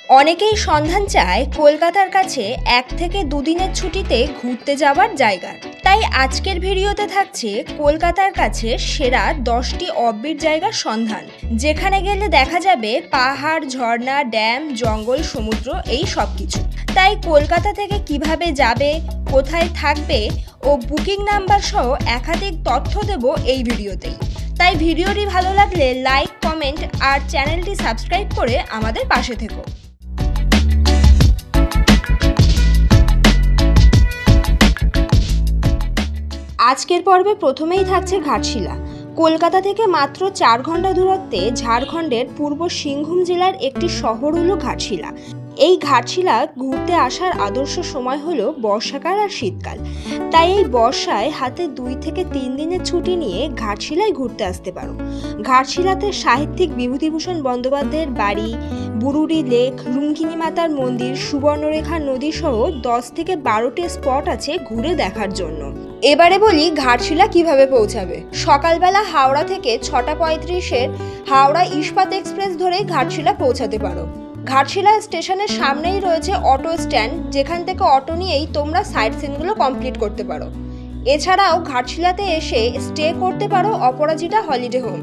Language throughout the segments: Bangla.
অনেকেই সন্ধান চায় কলকাতার কাছে 1 থেকে 2 দিনের ছুটিতে ঘুরতে যাওয়ার জায়গার। তাই আজকের ভিডিওতে থাকছে কলকাতার কাছে সেরা 10টি অফবিট জায়গার সন্ধান, যেখানে গেলে দেখা যাবে পাহাড়, ঝর্ণা, ড্যাম, জঙ্গল, সমুদ্র এই সব কিছু। তাই কলকাতা থেকে কিভাবে যাবে, কোথায় থাকবে ও বুকিং নাম্বার সহ একাধিক তথ্য দেব এই ভিডিওতেই। তাই ভিডিওটি ভালো লাগলে লাইক, কমেন্ট আর চ্যানেলটি সাবস্ক্রাইব করে আমাদের পাশে থেকো। আজকের পর্বে প্রথমেই থাকছে ঘাটশিলা। কলকাতা থেকে মাত্র 4 ঘন্টা দূরত্বে ঝাড়খণ্ডের পূর্ব সিংভূম জেলার একটি শহর হলো ঘাটশিলা। এই ঘাটশিলা ঘুরতে আসার আদর্শ সময় হলো বর্ষাকাল আর শীতকাল। তাই এই বর্ষায় হাতে 2 থেকে 3 দিনের ছুটি নিয়ে ঘাটশিলায় ঘুরতে আসতে পারো। ঘাটশিলাতে সাহিত্যিক বিভূতিভূষণ বন্দ্যোপাধ্যায়ের বাড়ি, বুরুডি লেক, রুঙ্কিনী মাতার মন্দির, সুবর্ণরেখা নদী সহ 10 থেকে 12টি স্পট আছে ঘুরে দেখার জন্য। এবারে বলি ঘাটশিলা কিভাবে পৌঁছাবে। সকালবেলা হাওড়া থেকে 6:35-এর হাওড়া ইস্পাত এক্সপ্রেস ধরে ঘাটশিলা পৌঁছাতে পারো। ঘাটশিলা স্টেশনের সামনেই রয়েছে অটো স্ট্যান্ড, যেখান থেকে অটো নিয়েই তোমরা সাইট সিনগুলো কমপ্লিট করতে পারো। এছাড়াও ঘাটশিলাতে এসে স্টে করতে পারো অপরাজিতা হলিডে হোম।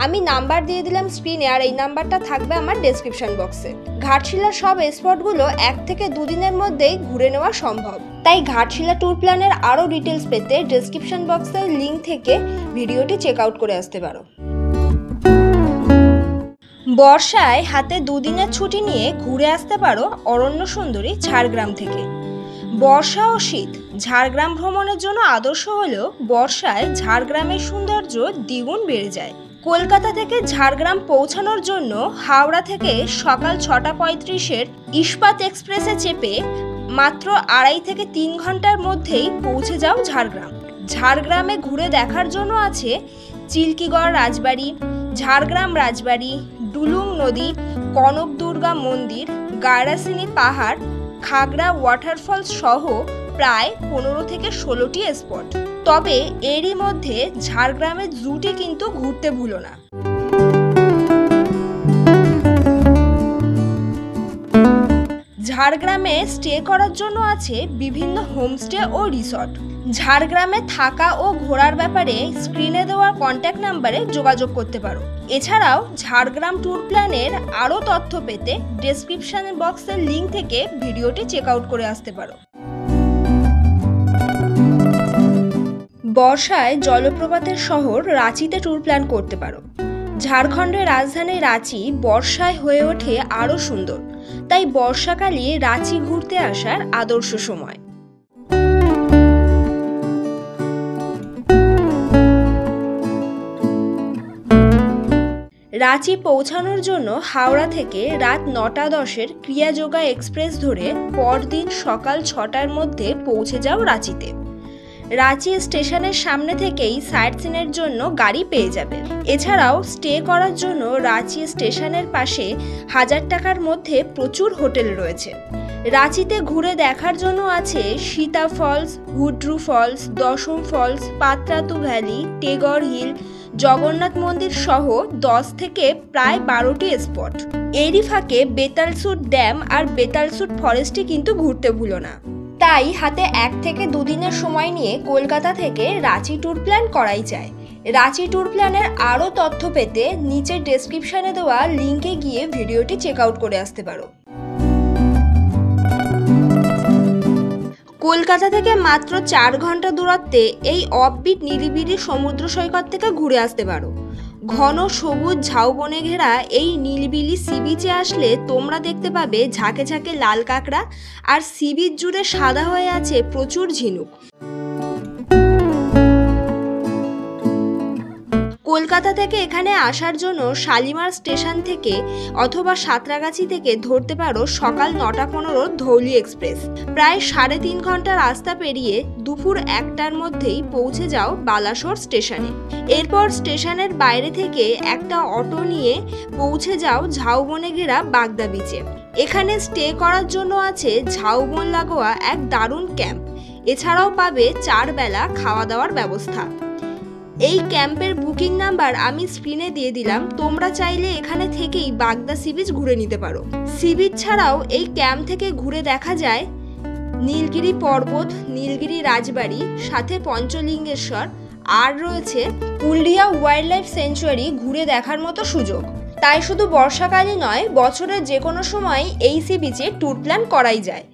আমি নাম্বার দিয়ে দিলাম স্ক্রিনে, আর এই নাম্বারটা থাকবে আমার ডেসক্রিপশন বক্সে। ঘাটশিলার সব স্পটগুলো 1 থেকে 2 দিনের মধ্যেই ঘুরে নেওয়া সম্ভব। তাই ঘাটশিলা ট্যুর প্ল্যানের আরও ডিটেলস পেতে ডেসক্রিপশন বক্সের লিঙ্ক থেকে ভিডিওটি চেক আউট করে আসতে পারো। বর্ষায় হাতে 2 দিনের ছুটি নিয়ে ঘুরে আসতে পারো অরণ্য সুন্দরী ঝাড়গ্রাম থেকে। বর্ষা ও শীত ঝাড়গ্রাম ভ্রমণের জন্য আদর্শ হলেও বর্ষায় ঝাড়গ্রামের সৌন্দর্য দ্বিগুণ বেড়ে যায়। কলকাতা থেকে ঝাড়গ্রাম পৌঁছানোর জন্য হাওড়া থেকে সকাল 6:35-এর ইস্পাত এক্সপ্রেসে চেপে মাত্র 2.5 থেকে 3 ঘন্টার মধ্যেই পৌঁছে যাও ঝাড়গ্রাম। ঝাড়গ্রামে ঘুরে দেখার জন্য আছে চিল্কিগড় রাজবাড়ি, ঝাড়গ্রাম রাজবাড়ি, ডুলুং নদী, কনক দুর্গা মন্দির, গায়রাসিনী পাহাড়, খাগড়া ওয়াটারফল সহ প্রায় 15 থেকে 16টি স্পট। তবে এরই মধ্যে ঝাড়গ্রামের জুটি কিন্তু ঘুরতে ভুলো না। ঝাড়গ্রামে স্টে করার জন্য আছে বিভিন্ন হোমস্টে ও রিসর্ট। ঝাড়গ্রামে থাকা ও ঘোরার ব্যাপারে স্ক্রিনে দেওয়া কন্ট্যাক্ট নাম্বারে যোগাযোগ করতে পারো। এছাড়াও ঝাড়গ্রাম ট্যুর প্ল্যানের আরও তথ্য পেতে ডেসক্রিপশন বক্সের লিঙ্ক থেকে ভিডিওটি চেক আউট করে আসতে পারো। বর্ষায় জলপ্রপাতের শহর রাঁচিতে ট্যুর প্ল্যান করতে পারো। ঝাড়খণ্ডের রাজধানী রাঁচি বর্ষায় হয়ে ওঠে আরও সুন্দর। তাই বর্ষাকালে রাঁচি ঘুরতে আসার আদর্শ সময়। রাঁচি পৌঁছানোর জন্য হাওড়া থেকে রাত 9:10-এর ক্রিয়াযোগা এক্সপ্রেস ধরে পরদিন সকাল 6টার মধ্যে পৌঁছে যাও রাঁচিতে। রাঁচি স্টেশনের সামনে থেকেই সাইট সিনের জন্য গাড়ি পেয়ে যাবে। এছাড়াও স্টে করার জন্য রাঁচি স্টেশনের পাশে 1000 টাকার মধ্যে প্রচুর হোটেল রয়েছে। রাঁচিতে ঘুরে দেখার জন্য আছে Sita falls, Hundru falls, Dassam falls, Patratu valley, Tagore hill, Jagannath মন্দির সহ 10 থেকে প্রায় 12টি স্পট। এরই ফাঁকে বেতালসুট ড্যাম আর বেতালসুট ফরেস্টে কিন্তু ঘুরতে ভুলো না। তাই হাতে 1 থেকে 2 দিনের সময় নিয়ে কলকাতা থেকে রাঁচি ট্যুর প্ল্যান করাই যায়। রাঁচি ট্যুর প্ল্যানের আরও তথ্য পেতে নিচের ডেসক্রিপশনে দেওয়া লিঙ্কে গিয়ে ভিডিওটি চেক আউট করে আসতে পারো। কলকাতা থেকে মাত্র 4 ঘন্টা দূরত্বে এই অফবিট নিরিবিলি সমুদ্র সৈকত থেকে ঘুরে আসতে পারো। ঘন সবুজ ঝাউবনে ঘেরা এই নীলবিলি সি বিচে আসলে তোমরা দেখতে পাবে ঝাঁকে ঝাঁকে লাল কাঁকড়া, আর সি বিচ জুড়ে সাদা হয়ে আছে প্রচুর ঝিনুক। কলকাতা থেকে এখানে আসার জন্য শালিমার স্টেশন থেকে অথবা সাঁতরাগাছি থেকে ধরতে পারো সকাল 9:15 ধৌলি এক্সপ্রেস। প্রায় 3.5 ঘন্টা রাস্তা পেরিয়ে দুপুর 1টার মধ্যেই পৌঁছে যাও বালাসোর স্টেশনে। এরপর স্টেশনের বাইরে থেকে একটা অটো নিয়ে পৌঁছে যাও ঝাউবনে ঘেরা বাগদা বিচে। এখানে স্টে করার জন্য আছে ঝাউবন লাগোয়া এক দারুণ ক্যাম্প। এছাড়াও পাবে 4 বেলা খাওয়া দাওয়ার ব্যবস্থা। এই ক্যাম্পের বুকিং নাম্বার আমি স্ক্রিনে দিয়ে দিলাম, তোমরা চাইলে এখানে থেকেই বাগদা সি বিচ ঘুরে নিতে পারো। সি বিচ ছাড়াও এই ক্যাম্প থেকে ঘুরে দেখা যায় নীলগিরি পর্বত, নীলগিরি রাজবাড়ি, সাথে পঞ্চলিঙ্গেশ্বর, আর রয়েছে কুলডিয়া ওয়াইল্ড লাইফ স্যাংচুয়ারি ঘুরে দেখার মতো সুযোগ। তাই শুধু বর্ষাকালই নয়, বছরের যে কোনো সময় এই সি বিচে ট্যুর প্ল্যান করাই যায়।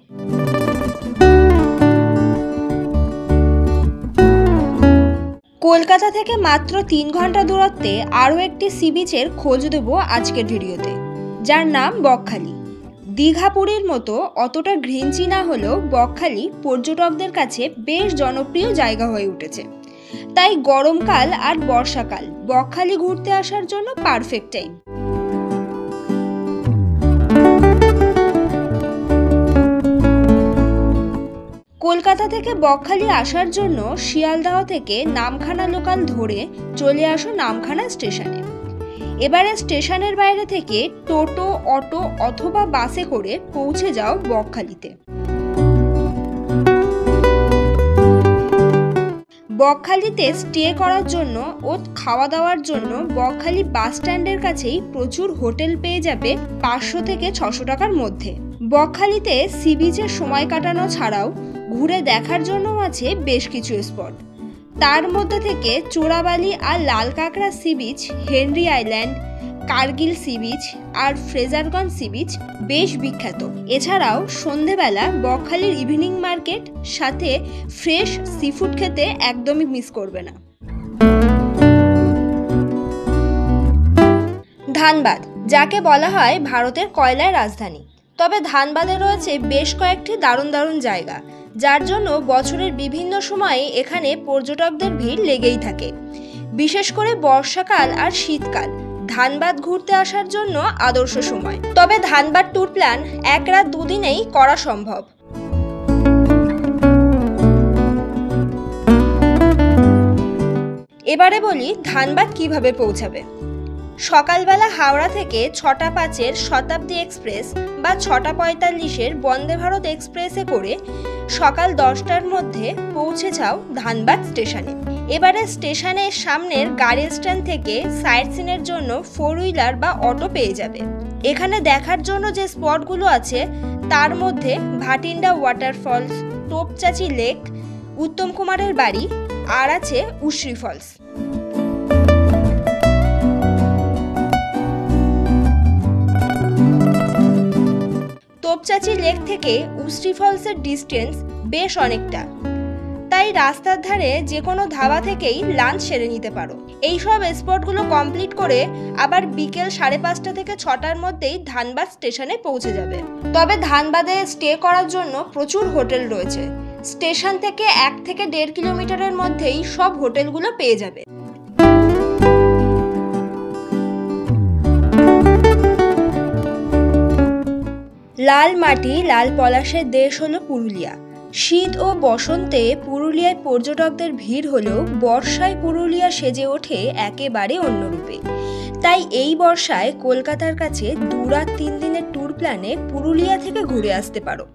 কলকাতা থেকে মাত্র 3 ঘন্টা দূরত্বে আরও একটি সি বিচের খোঁজ দেব আজকের ভিডিওতে, যার নাম বকখালি। দীঘা পুরীর মতো অতটা ঘৃণচি না হলেও বকখালি পর্যটকদের কাছে বেশ জনপ্রিয় জায়গা হয়ে উঠেছে। তাই গরমকাল আর বর্ষাকাল বকখালি ঘুরতে আসার জন্য পারফেক্ট টাইম। কলকাতা থেকে বকখালি আসার জন্য শিয়ালদহ থেকে নামখানা লোকাল ধরে চলে আসো নামখানা স্টেশনে। এবারে স্টেশনের বাইরে থেকে টোটো, অটো অথবা বাসে করে পৌঁছে যাও বকখালিতে। বকখালিতে স্টে করার জন্য ও খাওয়া দাওয়ার জন্য বকখালি বাস স্ট্যান্ডের কাছেই প্রচুর হোটেল পেয়ে যাবে 500 থেকে 600 টাকার মধ্যে। বকখালিতে সি বিচে সময় কাটানো ছাড়াও ঘুরে দেখার জন্য আছে বেশ কিছু স্পট। তার মধ্যে থেকে চোরাবালি আর লাল কাঁকড়া sea beach, Henry Island, Kargil sea beach আর ফ্রেজারগঞ্জ সি বিচ বেশ বিখ্যাত। এছাড়াও সন্ধেবেলা বকখালির ইভিনিং মার্কেট সাথে ফ্রেশ সিফুড খেতে একদমই মিস করবে না। ধানবাদ, যাকে বলা হয় ভারতের কয়লার রাজধানী, তবে ধানবাদে রয়েছে বেশ কয়েকটি দারুণ দারুণ জায়গা, যার জন্য বছরের বিভিন্ন সময়ে এখানে পর্যটকদের ভিড় লেগেই থাকে। বিশেষ করে বর্ষাকাল আর শীতকাল ধানবাদ ঘুরতে আসার জন্য আদর্শ সময়। তবে ধানবাদ ট্যুর প্ল্যান 1 রাত 2 দিনেই করা সম্ভব। এবারে বলি ধানবাদ কিভাবে পৌঁছাবে। সকালবেলা হাওড়া থেকে 6টা 5-এর শতাব্দী এক্সপ্রেস বা 6টা 45-এর বন্দে ভারত এক্সপ্রেসে করে সকাল 10টার মধ্যে পৌঁছে যাও ধানবাদ স্টেশনে। এবারে স্টেশনের সামনের গাড়ি স্ট্যান্ড থেকে সাইট সিনের জন্য 4 হুইলার বা অটো পেয়ে যাবে। এখানে দেখার জন্য যে স্পটগুলো আছে তার মধ্যে ভাটিন্ডা ওয়াটারফলস, তোপচাচি লেক, উত্তম কুমারের বাড়ি আর আছে উশ্রী ফলস। তোপচাচি লেক থেকে উশ্রী ফলসের ডিস্টেন্স বেশ অনেকটা, তাই রাস্তার ধারে যে কোনো ধাবা থেকেই লাঞ্চ সেরে নিতে পারো। এই সব স্পটগুলো কমপ্লিট করে আবার বিকেল 5:30 থেকে 6টার মধ্যেই ধানবাদ স্টেশনে পৌঁছে যাবে। তবে ধানবাদে স্টে করার জন্য প্রচুর হোটেল রয়েছে। স্টেশন থেকে 1 থেকে 1.5 কিলোমিটারের মধ্যেই সব হোটেলগুলো পেয়ে যাবে। লাল মাটি লাল পলাশের দেশ হলো পুরুলিয়া। শীত ও বসন্তে পুরুলিয়ায় পর্যটকদের ভিড় হলেও বর্ষায় পুরুলিয়া সেজে ওঠে একেবারে অন্যরূপে। তাই এই বর্ষায় কলকাতার কাছে 2 রাত 3 দিনের ট্যুর প্ল্যানে পুরুলিয়া থেকে ঘুরে আসতে পারো।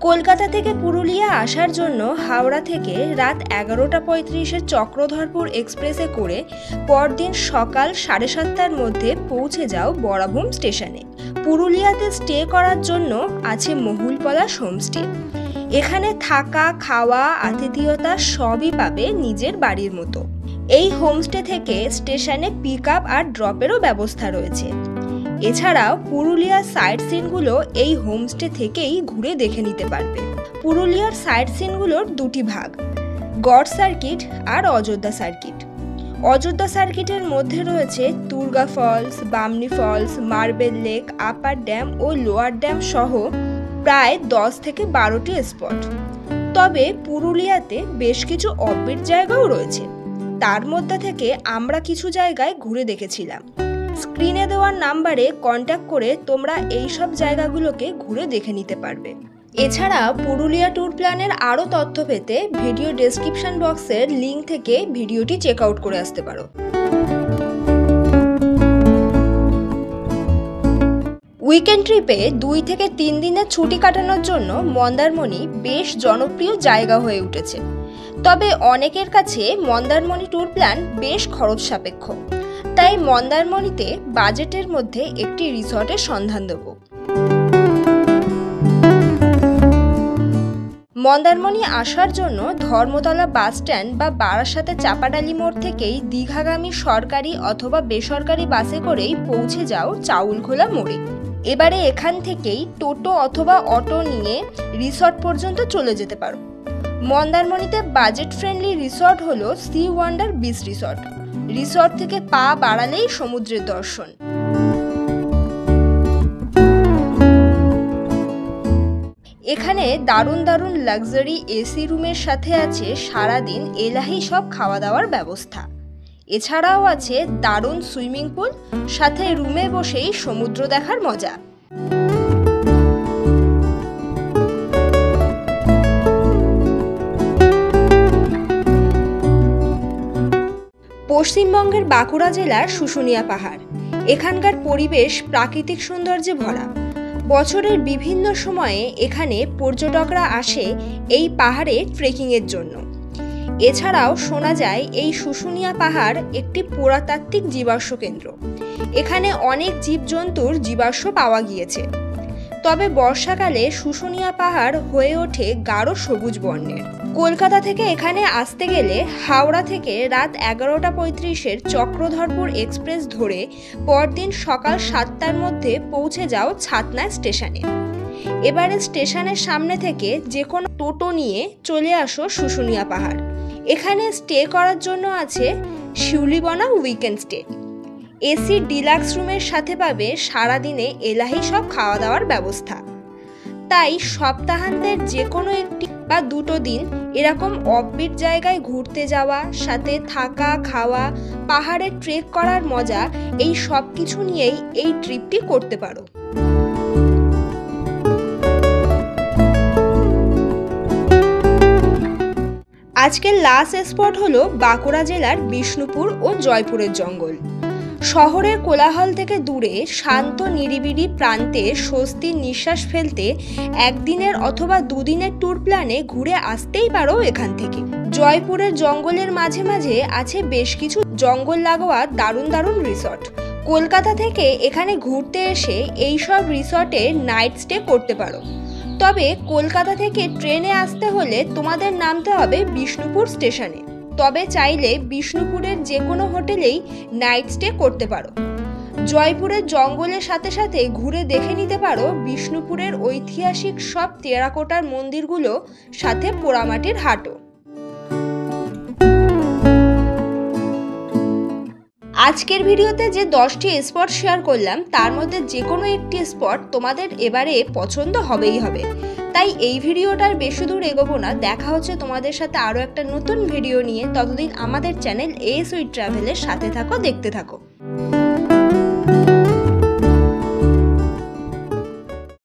কলকাতা থেকে পুরুলিয়া আসার জন্য হাওড়া থেকে রাত 11টা 35-এর চক্রধরপুর এক্সপ্রেসে করে পরদিন সকাল 7:30টার মধ্যে পৌঁছে যাও বরাভূম স্টেশনে। পুরুলিয়াতে স্টে করার জন্য আছে মহুল পলাশ হোমস্টে। এখানে থাকা, খাওয়া, আতিথেয়তা সবই পাবে নিজের বাড়ির মতো। এই হোমস্টে থেকে স্টেশনে পিক আপ আর ড্রপেরও ব্যবস্থা রয়েছে। এছাড়াও পুরুলিয়ার সাইট সিনগুলো এই হোমস্টে থেকেই ঘুরে দেখে নিতে পারবে। পুরুলিয়ার সাইট সিনগুলোর 2টি ভাগ, গড় সার্কিট আর অযোধ্যা সার্কিট। অযোধ্যা সার্কিটের মধ্যে রয়েছে Durga falls, Bamni falls, marble lake, upper dam ও লোয়ার ড্যাম সহ প্রায় 10 থেকে 12টি স্পট। তবে পুরুলিয়াতে বেশ কিছু অফবিট জায়গাও রয়েছে। তার মধ্যে থেকে আমরা কিছু জায়গায় ঘুরে দেখেছিলাম। স্ক্রিনে দেওয়ার নাম্বারে কন্ট্যাক্ট করে তোমরা এই সব জায়গাগুলোকে ঘুরে দেখে নিতে পারবে। এছাড়া পুরুলিয়া ট্যুর প্ল্যানের আরও তথ্য পেতে ভিডিও ডেসক্রিপশন বক্সের লিঙ্ক থেকে ভিডিওটি চেক আউট করে আসতে পারো। উইকেন্ড ট্রিপে 2 থেকে 3 দিনের ছুটি কাটানোর জন্য মন্দারমণি বেশ জনপ্রিয় জায়গা হয়ে উঠেছে। তবে অনেকের কাছে মন্দারমণি ট্যুর প্ল্যান বেশ খরচ সাপেক্ষ, তাই মন্দারমণিতে বাজেটের মধ্যে একটি রিসর্টের সন্ধান দেব। মন্দারমণি আসার জন্য ধর্মতলা বাস স্ট্যান্ড বা বারাসাতে চাপাডালি মোড় থেকেই দীঘাগামী সরকারি অথবা বেসরকারি বাসে করেই পৌঁছে যাও চাউলখোলা মোড়ে। এবারে এখান থেকেই টোটো অথবা অটো নিয়ে রিসর্ট পর্যন্ত চলে যেতে পারো। মন্দারমণিতে বাজেট ফ্রেন্ডলি রিসর্ট হলো sea wonder beach resort. Resort থেকে পা বাড়ালেই সমুদ্রের দর্শন। এখানে দারুণ দারুণ লাক্সারি এসি রুমের সাথে আছে সারাদিন এলাহি সব খাওয়া দাওয়ার ব্যবস্থা। এছাড়াও আছে দারুণ সুইমিং পুল, সাথে রুমে বসেই সমুদ্র দেখার মজা। পশ্চিমবঙ্গের বাঁকুড়া জেলার শুশুনিয়া পাহাড়। এখানকার পরিবেশ প্রাকৃতিক সৌন্দর্যে ভরা। বছরের বিভিন্ন সময়ে এখানে পর্যটকরা আসে এই পাহাড়ে ট্রেকিংয়ের জন্য। এছাড়াও শোনা যায় এই শুশুনিয়া পাহাড় একটি পুরাতাত্ত্বিক জীবাশ্ম কেন্দ্র। এখানে অনেক জীবজন্তুর জীবাশ্ম পাওয়া গিয়েছে। তবে বর্ষাকালে শুশুনিয়া পাহাড় হয়ে ওঠে গাঢ় সবুজ বর্ণের। কলকাতা থেকে এখানে আসতে গেলে হাওড়া থেকে রাত 11:35 চক্রধরপুর এক্সপ্রেস ধরে পরদিন সকাল 7টার মধ্যে পৌঁছে যাও ছাতনা স্টেশনে। এবারে স্টেশনের সামনে থেকে যে কোনো টোটো নিয়ে চলে আসো শুশুনিয়া পাহাড়। এখানে স্টে করার জন্য আছে Shiulibona weekend stay. AC deluxe রুমের সাথে পাবে সারাদিনে এলাহি সব খাওয়া দাওয়ার ব্যবস্থা। তাই সপ্তাহান্তের যে কোনো একটি বা দুটো দিন এরকম অফবিট জায়গায় ঘুরতে যাওয়া, সাথে থাকা খাওয়া, পাহাড়ে ট্রেক করার মজা, এই সব কিছু নিয়েই এই ট্রিপটি করতে পারো। আজকের লাস্ট স্পট হলো বাঁকুড়া জেলার বিষ্ণুপুর ও জয়পুরের জঙ্গল। শহরের কোলাহল থেকে দূরে শান্ত নিরিবিলি প্রান্তে স্বস্তির নিঃশ্বাস ফেলতে একদিনের অথবা দুদিনের ট্যুর প্ল্যানে ঘুরে আসতেই পারো এখান থেকে। জয়পুরের জঙ্গলের মাঝে মাঝে আছে বেশ কিছু জঙ্গল লাগোয়া দারুণ দারুণ রিসর্ট। কলকাতা থেকে এখানে ঘুরতে এসে এই সব রিসর্টে নাইট স্টে করতে পারো। তবে কলকাতা থেকে ট্রেনে আসতে হলে তোমাদের নামতে হবে বিষ্ণুপুর স্টেশনে। তবে চাইলে বিষ্ণুপুরের যে কোনো হোটেলেই নাইট স্টে করতে পারো। জয়পুরের জঙ্গলের সাথে সাথে ঘুরে দেখে নিতে পারো বিষ্ণুপুরের ঐতিহাসিক সব টেরাকোটার মন্দিরগুলো, সাথে পোড়ামাটির হাটও। আজকের ভিডিওতে যে 10টি স্পট শেয়ার করলাম তার মধ্যে যে কোনো একটি স্পট তোমাদের এবারে পছন্দ হবেই হবে। তাই এই ভিডিওটার বেশি দূর এগোবো না। দেখা হচ্ছে তোমাদের সাথে আরও একটা নতুন ভিডিও নিয়ে। ততদিন আমাদের চ্যানেল এস উইথ ট্রাভেলের সাথে থাকো, দেখতে থাকো।